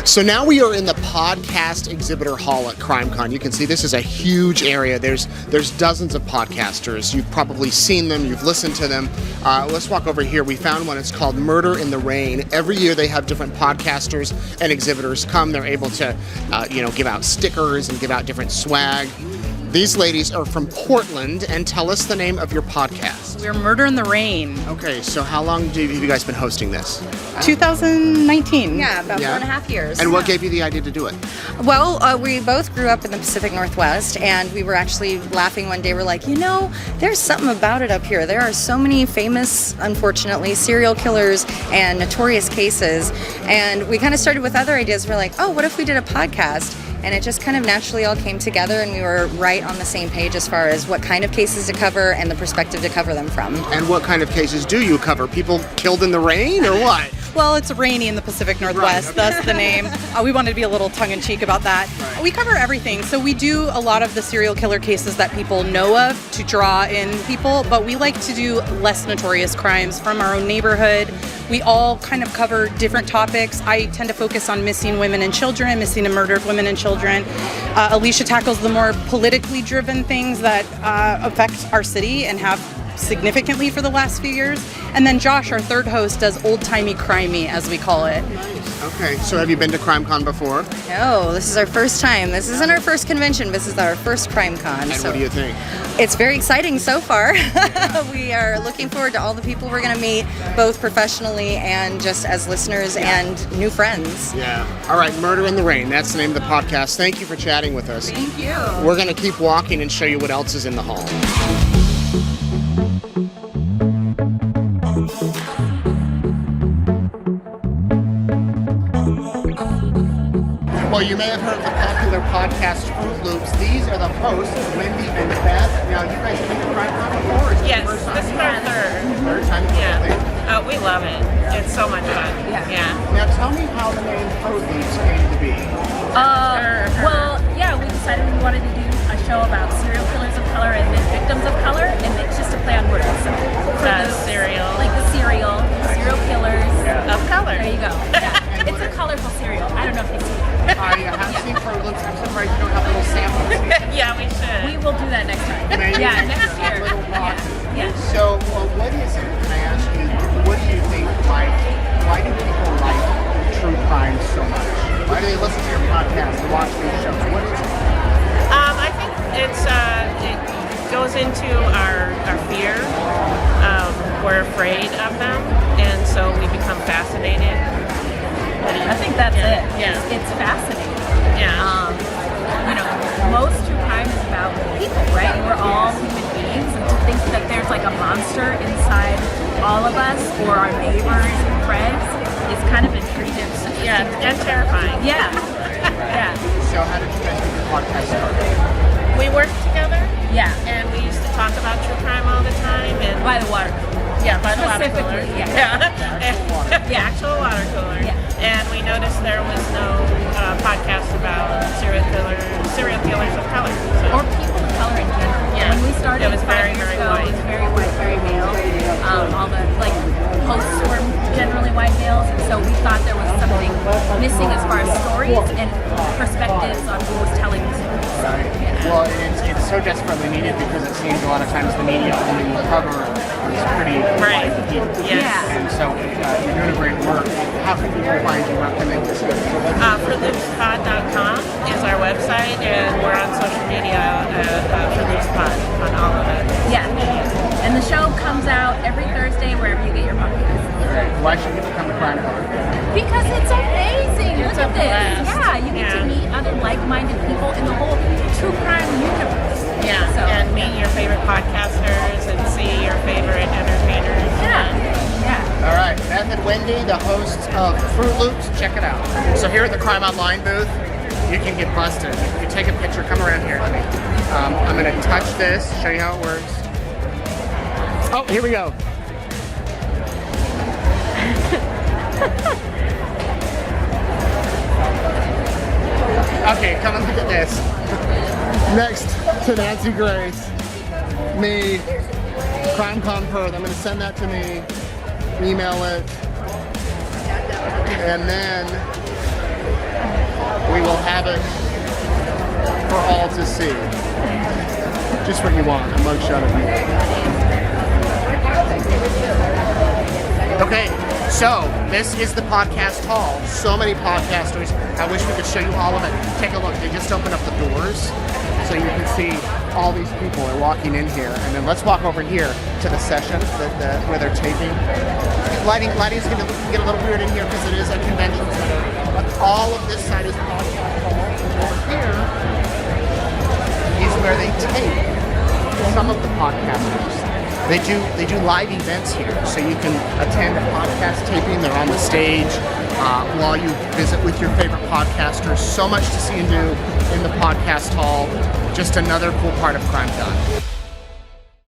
So now we are in the podcast exhibitor hall at CrimeCon. You can see this is a huge area. There's dozens of podcasters. You've probably seen them. You've listened to them. Let's walk over here. We found one. It's called Murder in the Rain. Every year they have different podcasters and exhibitors come. They're able to, give out stickers and give out different swag. These ladies are from Portland, and tell us the name of your podcast. We're Murder in the Rain. Okay, so how long have you guys been hosting this? 2019. Yeah, about 4.5 years. And what gave you the idea to do it? Well, we both grew up in the Pacific Northwest, and we were actually laughing one day. We're like, there's something about it up here. There are so many famous, unfortunately, serial killers and notorious cases. And we kind of started with other ideas. We're like, oh, what if we did a podcast? And it just kind of naturally all came together, and we were right on the same page as far as what kind of cases to cover and the perspective to cover them from. And what kind of cases do you cover? People killed in the rain or what? Well, it's rainy in the Pacific Northwest, Right, That's the name. We wanted to be a little tongue-in-cheek about that. Right. We cover everything. So we do a lot of the serial killer cases that people know of to draw in people, but we like to do less notorious crimes from our own neighborhood. We all kind of cover different topics. I tend to focus on missing women and children, missing and murdered women and children. Alicia tackles the more politically driven things that affect our city and have significantly for the last few years. And then Josh, our third host, does old-timey crimey, as we call it. Nice. Okay, so have you been to CrimeCon before? No, this is our first time. This isn't our first convention. This is our first CrimeCon. And what do you think? It's very exciting so far. We are looking forward to all the people we're going to meet, both professionally and just as listeners and new friends. Yeah. All right, Murder in the Rain. That's the name of the podcast. Thank you for chatting with us. Thank you. We're going to keep walking and show you what else is in the hall. Well, you may have heard of the popular podcast Fruit Loops. These are the hosts, Wendy and Beth. Now, you guys have been to CrimeCon before? Yes, this is our third. Third time? Yeah. Oh, we love it. It's so much fun. Yeah. Now, tell me how the name Fruit Loops came to be. We decided we wanted to do a show about serial killers of color and then victims of color, and it's just a play on words. So Cereal. Like the serial killers Of color. There you go. Yeah. It's a colorful cereal. I don't know if you see it. I have seen Fruit Loops. I'm surprised you don't have little samples. Yeah, we should. We will do that next time. Maybe next year. Little boxes. Yeah. So, what is it? Can I ask you, what do you think, why do people like true crime so much? Why do they listen to your podcast and watch these shows? What is it? I think it goes into our fear. We're afraid of them, and so we become fascinated. I think that's it. Yeah. It's fascinating. Yeah. Most true crime is about people, right? We're all human beings, and to think that there's like a monster inside all of us or our neighbors and friends is kind of intriguing. Yeah, and terrifying. Yeah. Yeah. So, how did you guys get your podcast started? We worked together, Yeah. and we used to talk about true crime all the time. And By the water. yeah, by the water cooler. Specifically, yeah. Yeah, actual water cooler. Yeah. And we noticed there was no podcast about serial killers of color. So. Or people of color in general. Yeah. When we started It was 5 very, years very ago, white. it was very white, very male. All the hosts were generally white males, and so we thought there was something missing as far as stories and perspectives on who was telling the stories. Right. Well, it's so desperately needed because it seems a lot of times the media only will cover is pretty Right. white people. Yes. Yeah. And so you're doing a great work. How can people find you? Where can they listen? FruitLoopsPod.com is our website, and we're on social media FruitLoopsPod on all of it. Yeah. And the show comes out every Thursday wherever you get your podcasts. Why should people come to CrimeCon? Because it's amazing. It's Look a at this. blast. Yeah, you get to Yeah. meet other like-minded people in the whole true crime universe. Yeah, So, and meet your favorite podcasters and see your favorite entertainers. yeah. All right, Beth and Wendy, the hosts of Fruit Loops. Check it out. So here at the Crime Online booth, you can get busted. You take a picture. Come around here to me. I'm going to touch this, show you how it works. Oh, here we go. Okay, come and look at this. Next to Nancy Grace, me, CrimeCon Perth. I'm going to send that to me, email it, and then have it for all to see. Just what you want, a mugshot of me. Okay, so this is the podcast hall. So many podcasters. I wish we could show you all of it. Take a look. They just opened up the doors so you can see all these people are walking in here. And then let's walk over here to the session where they're taping. Lighting's going to get a little weird in here because it is a convention center. But all of this side is podcast hall. And over here is where they tape some of the podcasters. They do live events here, so you can attend a podcast taping. They're on the stage while you visit with your favorite podcasters. So much to see and do in the podcast hall. Just another cool part of CrimeCon.